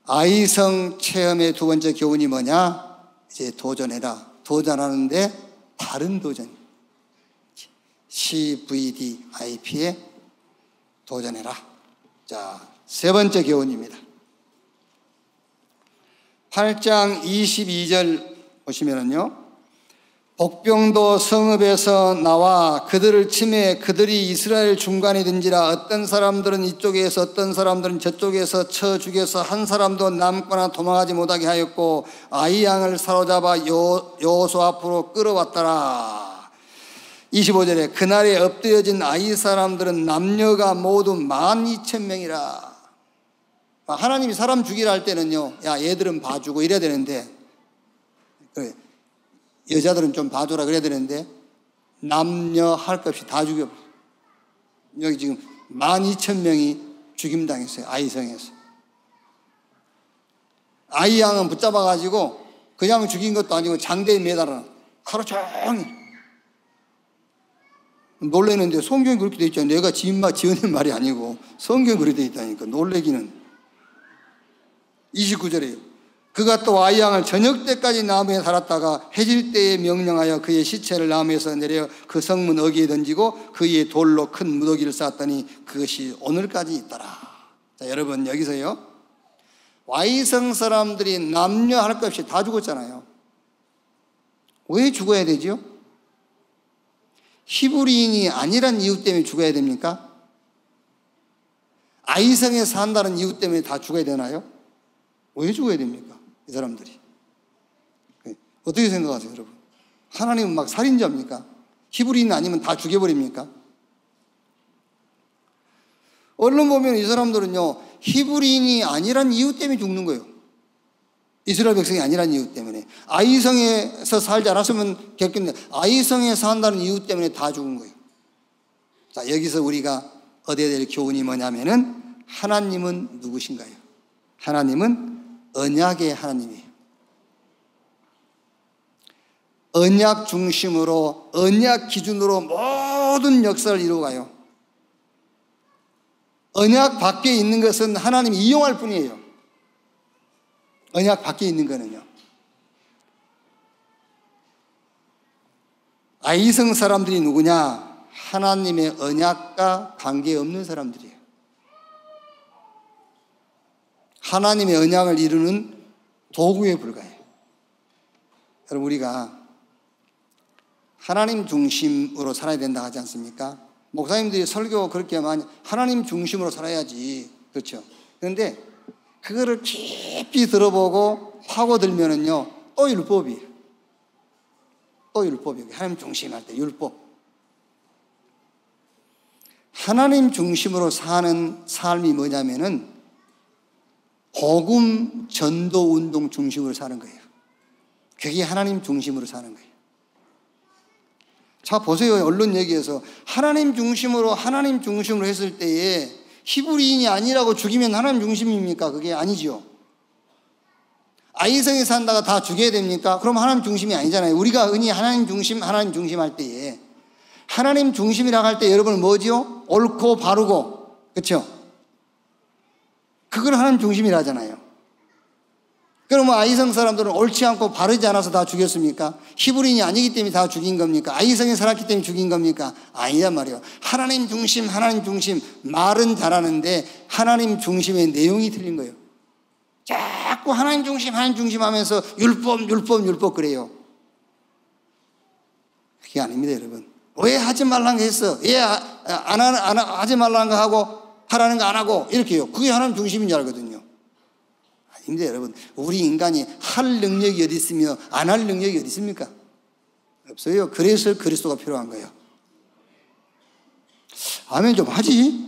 아이성 체험의 두 번째 교훈이 뭐냐? 이제 도전해라. 도전하는데 다른 도전. CVDIP에 도전해라. 자, 세 번째 교훈입니다. 8장 22절 보시면은요, 복병도 성읍에서 나와 그들을 치매 그들이 이스라엘 중간에 든지라 어떤 사람들은 이쪽에서 어떤 사람들은 저쪽에서 쳐 죽여서 한 사람도 남거나 도망하지 못하게 하였고 아이 양을 사로잡아 여호수아 앞으로 끌어왔더라. 25절에 그날에 엎드려진 아이 사람들은 남녀가 모두 12,000명이라. 하나님이 사람 죽이라 할 때는요, 야 얘들은 봐주고 이래야 되는데, 그래 여자들은 좀 봐줘라 그래야 되는데 남녀 할 것 없이 다 죽여. 여기 지금 12,000명이 죽임당했어요. 아이성에서. 아이 양은 붙잡아가지고 그냥 죽인 것도 아니고 장대에 매달아 하루 종일. 놀래는데 성경이 그렇게 돼 있잖아요. 내가 지어낸 말이 아니고 성경이 그렇게 돼 있다니까. 놀래기는. 29절이에요. 그가 또 아이 양을 저녁 때까지 나무에 달았다가 해질 때에 명령하여 그의 시체를 나무에서 내려 그 성문 어귀에 던지고 그의 돌로 큰 무더기를 쌓았더니 그것이 오늘까지 있더라. 자, 여러분 여기서요, 아이성 사람들이 남녀 할 것 없이 다 죽었잖아요. 왜 죽어야 되죠? 히브리인이 아니란 이유 때문에 죽어야 됩니까? 아이성에 산다는 이유 때문에 다 죽어야 되나요? 왜 죽어야 됩니까? 이 사람들이. 어떻게 생각하세요, 여러분? 하나님은 막 살인자입니까? 히브리인 아니면 다 죽여버립니까? 언론 보면 이 사람들은요, 히브리인이 아니란 이유 때문에 죽는 거예요. 이스라엘 백성이 아니란 이유 때문에. 아이성에서 살지 않았으면 됐겠는데 아이성에 산다는 이유 때문에 다 죽은 거예요. 자, 여기서 우리가 얻어야 될 교훈이 뭐냐면은 하나님은 누구신가요? 하나님은 언약의 하나님이에요. 언약 중심으로, 언약 기준으로 모든 역사를 이루어가요. 언약 밖에 있는 것은 하나님이 이용할 뿐이에요. 언약 밖에 있는 거는요. 아이성 사람들이 누구냐? 하나님의 언약과 관계없는 사람들이에요. 하나님의 언약을 이루는 도구에 불과해요. 여러분, 우리가 하나님 중심으로 살아야 된다 하지 않습니까? 목사님들이 설교 그렇게 많이 하나님 중심으로 살아야지. 그렇죠? 그런데 그거를 깊이 들어보고 파고들면은요, 또 율법이에요. 또 율법이에요. 하나님 중심할 때 율법. 하나님 중심으로 사는 삶이 뭐냐면은 복음 전도 운동 중심으로 사는 거예요. 그게 하나님 중심으로 사는 거예요. 자, 보세요. 언론 얘기에서 하나님 중심으로 했을 때에 히브리인이 아니라고 죽이면 하나님 중심입니까? 그게 아니죠. 아이성에 산다가 다 죽여야 됩니까? 그럼 하나님 중심이 아니잖아요. 우리가 흔히 하나님 중심 할 때에 하나님 중심이라고 할 때 여러분 뭐지요? 옳고 바르고, 그렇죠? 그걸 하나님 중심이라 하잖아요. 그럼 아이성 사람들은 옳지 않고 바르지 않아서 다 죽였습니까? 히브리인이 아니기 때문에 다 죽인 겁니까? 아이성에 살았기 때문에 죽인 겁니까? 아니란 말이에요. 하나님 중심 말은 잘하는데 하나님 중심의 내용이 틀린 거예요. 자꾸 하나님 중심 하면서 율법 그래요. 그게 아닙니다, 여러분. 왜 하지 말라는 거 했어? 왜 하지 말라는 거 하고 하라는 거 안 하고 이렇게요. 그게 하나님 중심인 줄 알거든요. 아닙니다, 여러분. 우리 인간이 할 능력이 어디 있으며 안 할 능력이 어디 있습니까? 없어요. 그래서 그리스도가 필요한 거예요. 아멘 좀 하지.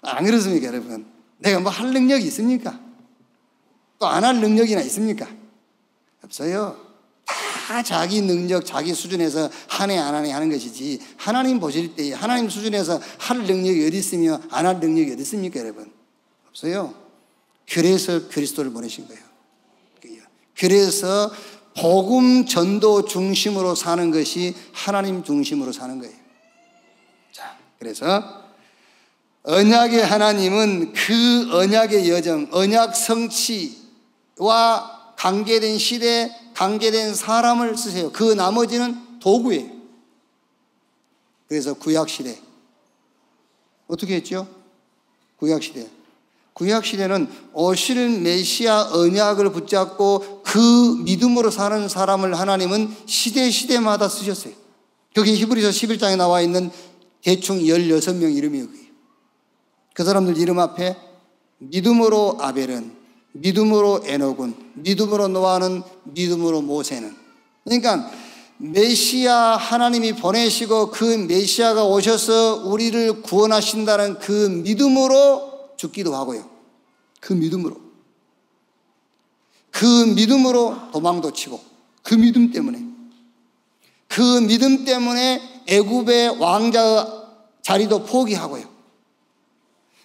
안 그렇습니까, 여러분? 내가 뭐 할 능력이 있습니까? 또 안 할 능력이나 있습니까? 없어요. 다 자기 능력, 자기 수준에서 하네 안 하네 하는 것이지, 하나님 보실 때 하나님 수준에서 할 능력이 어디 있으며 안 할 능력이 어디 있습니까, 여러분? 없어요. 그래서 그리스도를 보내신 거예요. 그래서 복음 전도 중심으로 사는 것이 하나님 중심으로 사는 거예요. 자, 그래서 언약의 하나님은 그 언약의 여정, 언약 성취와 관계된 시대, 관계된 사람을 쓰세요. 그 나머지는 도구예요. 그래서 구약시대 어떻게 했죠? 구약시대는 오실 메시아 언약을 붙잡고 그 믿음으로 사는 사람을 하나님은 시대마다 쓰셨어요. 거기 히브리서 11장에 나와 있는 대충 16명 이름이 여기에요. 그 사람들 이름 앞에 믿음으로 아벨은, 믿음으로 에녹은, 믿음으로 노아는, 믿음으로 모세는. 그러니까 메시아 하나님이 보내시고 그 메시아가 오셔서 우리를 구원하신다는 그 믿음으로 죽기도 하고요. 그 믿음으로 도망도 치고, 그 믿음 때문에 애굽의 왕자 자리도 포기하고요.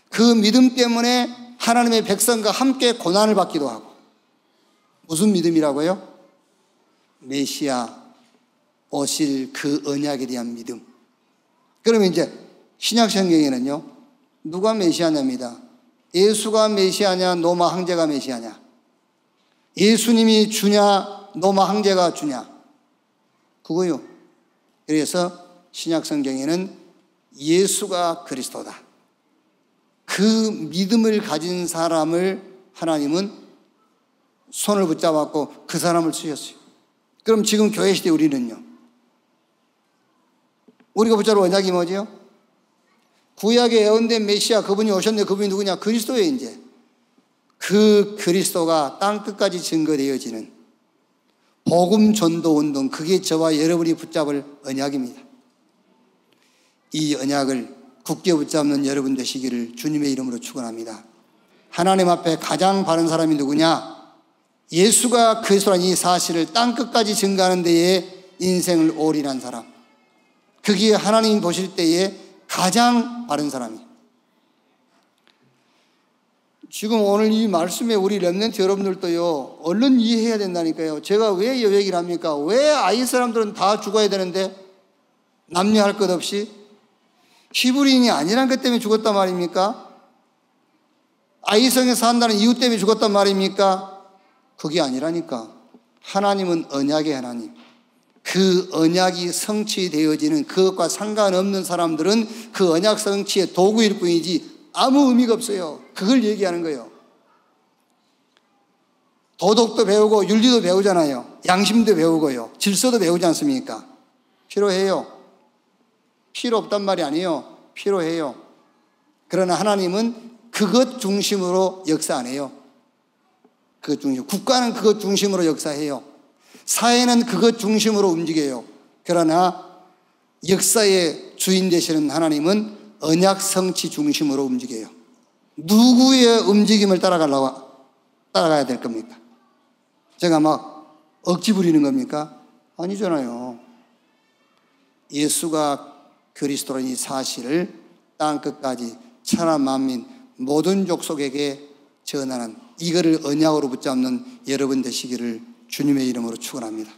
그 믿음 때문에 하나님의 백성과 함께 고난을 받기도 하고. 무슨 믿음이라고요? 메시아 오실 그 언약에 대한 믿음. 그러면 이제 신약 성경에는요, 누가 메시아냐입니다. 예수가 메시아냐, 노마 황제가 메시아냐? 예수님이 주냐, 노마 황제가 주냐? 그거요. 그래서 신약 성경에는 예수가 그리스도다. 그 믿음을 가진 사람을 하나님은 손을 붙잡았고 그 사람을 쓰셨어요. 그럼 지금 교회 시대 우리는요, 우리가 붙잡을 언약이 뭐죠? 구약의 예언된 메시아, 그분이 오셨는데 그분이 누구냐? 그리스도예요. 이제 그 그리스도가 땅끝까지 증거되어지는 복음 전도 운동, 그게 저와 여러분이 붙잡을 언약입니다. 이 언약을 굳게 붙잡는 여러분 되시기를 주님의 이름으로 축원합니다. 하나님 앞에 가장 바른 사람이 누구냐? 예수가 그리스도라는 이 사실을 땅끝까지 증거하는 데에 인생을 올인한 사람, 거기에 하나님 보실 때에 가장 바른 사람이. 지금 오늘 이 말씀에 우리 렘넌트 여러분들도요, 얼른 이해해야 된다니까요. 제가 왜 이 얘기를 합니까? 왜 아이 사람들은 다 죽어야 되는데 남녀할 것 없이? 히브리인이 아니란 것 때문에 죽었단 말입니까? 아이성에 산다는 이유 때문에 죽었단 말입니까? 그게 아니라니까. 하나님은 언약의 하나님. 그 언약이 성취되어지는 그것과 상관없는 사람들은 그 언약 성취의 도구일 뿐이지 아무 의미가 없어요. 그걸 얘기하는 거예요. 도덕도 배우고 윤리도 배우잖아요. 양심도 배우고요. 질서도 배우지 않습니까? 필요해요. 필요 없단 말이 아니에요. 필요해요. 그러나 하나님은 그것 중심으로 역사 안 해요. 그것 중심. 국가는 그것 중심으로 역사해요. 사회는 그것 중심으로 움직여요. 그러나 역사의 주인 되시는 하나님은 언약 성취 중심으로 움직여요. 누구의 움직임을 따라가야 될 겁니까? 제가 막 억지 부리는 겁니까? 아니잖아요. 예수가 그리스도라는 이 사실을 땅끝까지 천하 만민 모든 족속에게 전하는 이거를 언약으로 붙잡는 여러분 되시기를 주님의 이름으로 축원합니다.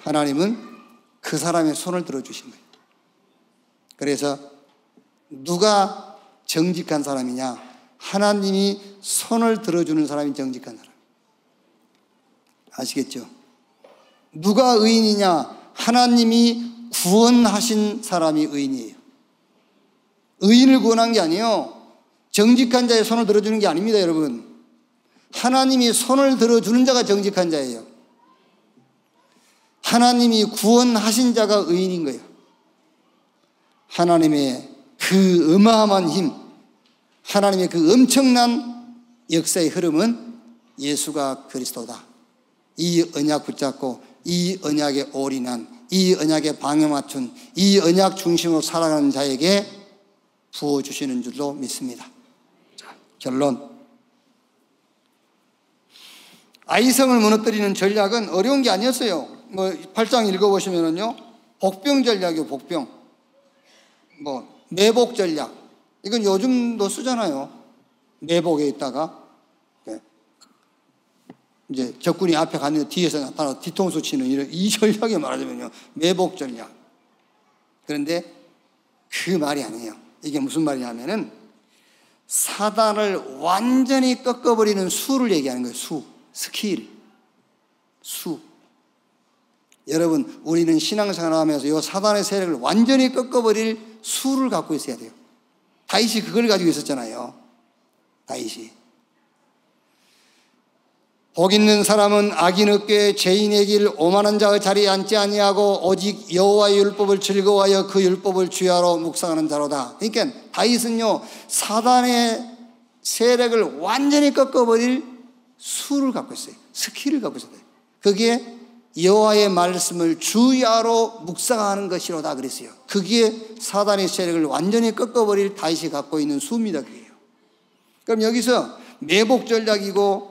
하나님은 그 사람의 손을 들어주신 거예요. 그래서 누가 정직한 사람이냐? 하나님이 손을 들어주는 사람이 정직한 사람. 아시겠죠? 누가 의인이냐? 하나님이 구원하신 사람이 의인이에요. 의인을 구원한 게 아니에요. 정직한 자의 손을 들어주는 게 아닙니다, 여러분. 하나님이 손을 들어주는 자가 정직한 자예요. 하나님이 구원하신 자가 의인인 거예요. 하나님의 그 어마어마한 힘, 하나님의 그 엄청난 역사의 흐름은 예수가 그리스도다. 이 언약 붙잡고 이 언약에 올인한, 이 언약에 방해 맞춘, 이 언약 중심으로 살아가는 자에게 부어주시는 줄로 믿습니다. 자, 결론. 아이성을 무너뜨리는 전략은 어려운 게 아니었어요. 8장 읽어보시면은요, 복병 전략이요, 복병. 매복 전략. 이건 요즘도 쓰잖아요. 매복에 있다가, 이제 적군이 앞에 갔는데 뒤에서 나타나서 뒤통수 치는 이 전략이 말하자면요, 매복 전략. 그런데 그 말이 아니에요. 이게 무슨 말이냐면은 사단을 완전히 꺾어버리는 수를 얘기하는 거예요. 수. 스킬. 수. 여러분, 우리는 신앙생활 하면서 이 사단의 세력을 완전히 꺾어버릴 수를 갖고 있어야 돼요. 다윗이 그걸 가지고 있었잖아요. 다윗이. 복 있는 사람은 악인 없게 죄인의 길 오만한 자의 자리에 앉지 아니하고 오직 여호와의 율법을 즐거워하여 그 율법을 주야로 묵상하는 자로다. 그러니까 다윗은요, 사단의 세력을 완전히 꺾어버릴 수를 갖고 있어요. 스킬을 갖고 있어요. 그게 여호와의 말씀을 주야로 묵상하는 것이로다 그랬어요. 그게 사단의 세력을 완전히 꺾어버릴 다윗이 갖고 있는 수입니다. 그게요. 그럼 여기서 매복 전략이고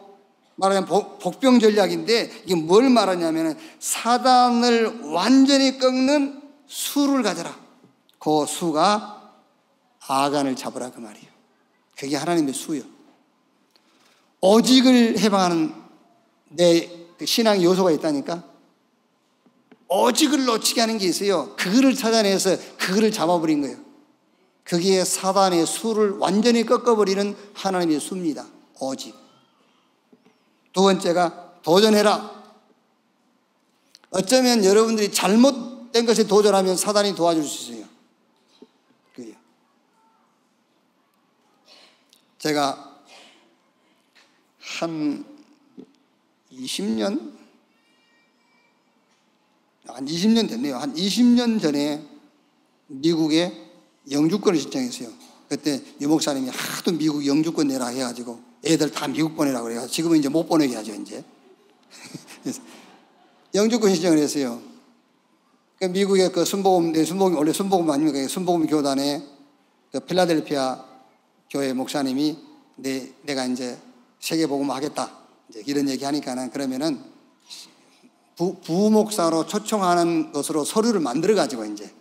말하자면 복병 전략인데 이게 뭘 말하냐면 사단을 완전히 꺾는 수를 가져라. 그 수가 아간을 잡으라 그 말이에요. 그게 하나님의 수요. 오직을 해방하는 내 신앙 요소가 있다니까. 오직을 놓치게 하는 게 있어요. 그거를 찾아내서 그거를 잡아버린 거예요. 그게 사단의 수를 완전히 꺾어버리는 하나님의 수입니다. 오직. 두 번째가 도전해라. 어쩌면 여러분들이 잘못된 것에 도전하면 사단이 도와줄 수 있어요. 그게요. 제가 한 20년 됐네요. 한 20년 전에 미국에 영주권을 신청했어요. 그때 유 목사님이 하도 미국 영주권 내라 해가지고 애들 다 미국 보내라고 그래가지고 지금은 이제 못 보내게 하죠, 이제. 영주권 신청을 했어요. 미국의 그 순복음 원래 순복음 아닙니까? 순복음 교단의 그 필라델피아 교회 목사님이 내가 이제 세계복음 하겠다. 이제 이런 얘기 하니까는 그러면은 부목사로 초청하는 것으로 서류를 만들어가지고 이제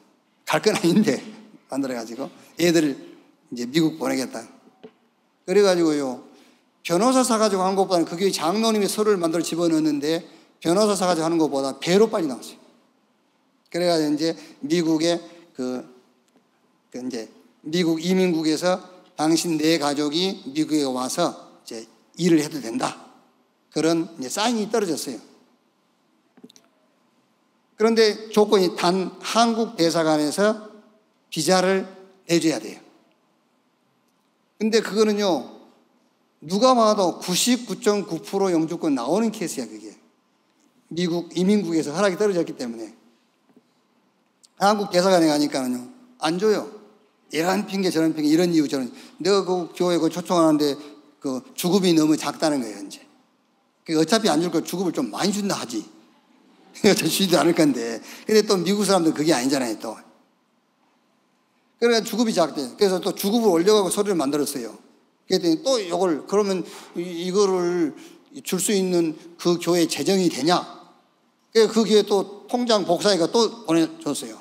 갈 건 아닌데 만들어가지고 애들을 이제 미국 보내겠다. 그래가지고요, 변호사 사가지고 하는 것보다는 그 교회 장로님이 서류를 만들어 집어넣었는데 변호사 사가지고 하는 것보다 배로 빨리 나왔어요. 그래가지고 이제 미국의 이제 미국 이민국에서 당신 내 가족이 미국에 와서 이제 일을 해도 된다. 그런 이제 사인이 떨어졌어요. 그런데 조건이 단 한국 대사관에서 비자를 내줘야 돼요. 근데 그거는요, 누가 봐도 99.9% 영주권 나오는 케이스야, 그게. 미국 이민국에서 허락이 떨어졌기 때문에. 한국 대사관에 가니까는요, 안 줘요. 이런 핑계 저런 핑계, 이런 이유 저런. 내가 그 교회 그 초청하는데 그 주급이 너무 작다는 거예요, 이제. 어차피 안 줄 거 주급을 좀 많이 준다 하지. 어차피 주지도 않을 건데. 근데 또 미국 사람들은 그게 아니잖아요, 또. 그러니까 주급이 작대. 그래서 또 주급을 올려가고 소리를 만들었어요. 그랬더니 또 이걸, 그러면 이거를 줄 수 있는 그 교회 재정이 되냐? 그래서 그 교회 또 통장 복사해가 또 보내줬어요.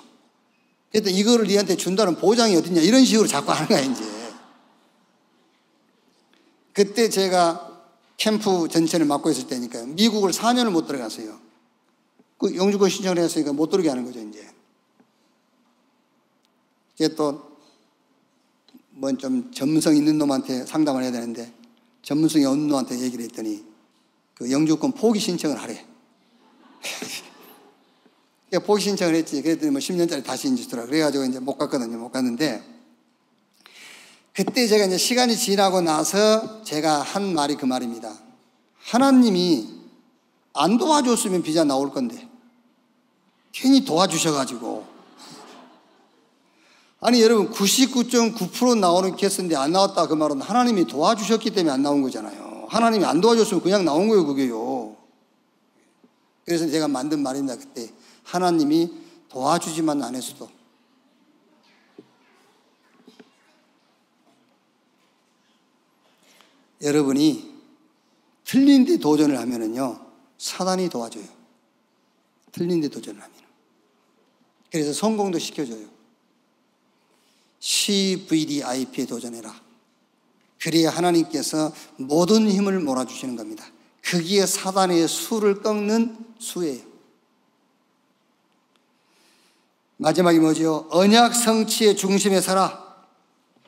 그랬더니 이거를 니한테 준다는 보장이 어딨냐? 이런 식으로 자꾸 하는 거야, 이제. 그때 제가 캠프 전체를 맡고 있을 때니까요. 미국을 4년을 못 들어갔어요. 그 영주권 신청을 했으니까 못 들어게 하는 거죠, 이제. 이게 또, 뭐 좀 전문성 있는 놈한테 상담을 해야 되는데, 전문성이 없는 놈한테 얘기를 했더니, 그 영주권 포기 신청을 하래. 포기 신청을 했지. 그랬더니 뭐 10년짜리 다시 인주더라. 그래가지고 이제 못 갔거든요. 못 갔는데, 그때 제가 이제 시간이 지나고 나서 제가 한 말이 그 말입니다. 하나님이 안 도와줬으면 비자 나올 건데, 괜히 도와주셔가지고. 아니 여러분 99.9% 나오는 케이스인데 안 나왔다 그 말은 하나님이 도와주셨기 때문에 안 나온 거잖아요. 하나님이 안 도와줬으면 그냥 나온 거예요, 그게요. 그래서 제가 만든 말입니다. 그때 하나님이 도와주지만 안 했어도 여러분이 틀린 데 도전을 하면은요, 사단이 도와줘요. 틀린 데 도전을 하면. 그래서 성공도 시켜줘요. CVDIP에 도전해라. 그래야 하나님께서 모든 힘을 몰아주시는 겁니다. 그게 사단의 수를 꺾는 수예요. 마지막이 뭐죠? 언약 성취의 중심에 서라.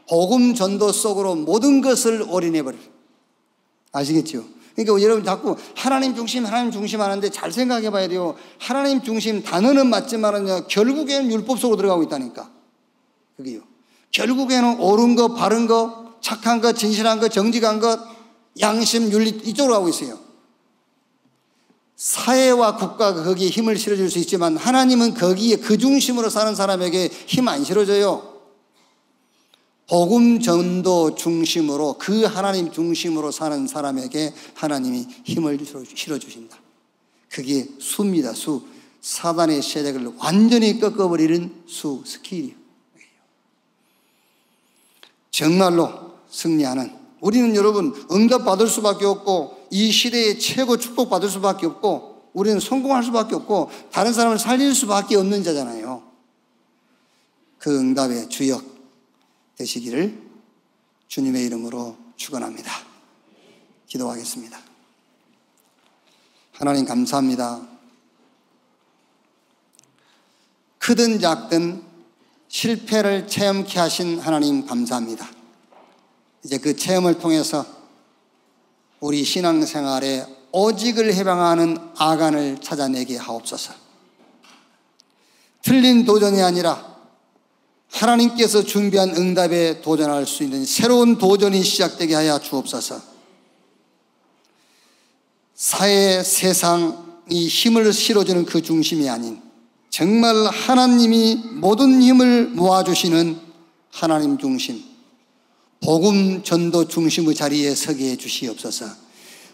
복음 전도 속으로 모든 것을 올인해버려. 아시겠죠? 그러니까 여러분 자꾸 하나님 중심 하는데 잘 생각해 봐야 돼요. 하나님 중심 단어는 맞지만은요, 결국에는 율법 속으로 들어가고 있다니까. 그게요. 결국에는 옳은 것, 바른 것, 착한 것, 진실한 것, 정직한 것, 양심, 윤리 이쪽으로 가고 있어요. 사회와 국가가 거기에 힘을 실어줄 수 있지만 하나님은 거기에 그 중심으로 사는 사람에게 힘 안 실어줘요. 복음 전도 중심으로 그 하나님 중심으로 사는 사람에게 하나님이 힘을 실어주신다. 그게 수입니다. 수. 사단의 세력을 완전히 꺾어버리는 수, 스킬이에요. 정말로 승리하는, 우리는 여러분 응답받을 수밖에 없고 이 시대에 최고 축복받을 수밖에 없고 우리는 성공할 수밖에 없고 다른 사람을 살릴 수밖에 없는 자잖아요. 그 응답의 주역 되시기를 주님의 이름으로 축원합니다. 기도하겠습니다. 하나님 감사합니다. 크든 작든 실패를 체험케 하신 하나님 감사합니다. 이제 그 체험을 통해서 우리 신앙생활에 오직을 해방하는 아간을 찾아내게 하옵소서. 틀린 도전이 아니라 하나님께서 준비한 응답에 도전할 수 있는 새로운 도전이 시작되게 하여 주옵소서. 사회, 세상이 힘을 실어주는 그 중심이 아닌 정말 하나님이 모든 힘을 모아주시는 하나님 중심, 복음 전도 중심의 자리에 서게 해 주시옵소서.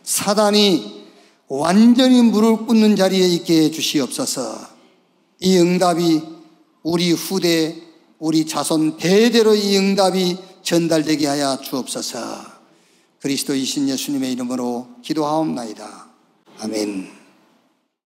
사단이 완전히 무릎 꿇는 자리에 있게 해 주시옵소서. 이 응답이 우리 후대, 우리 자손 대대로 이 응답이 전달되게 하여 주옵소서. 그리스도이신 예수님의 이름으로 기도하옵나이다. 아멘.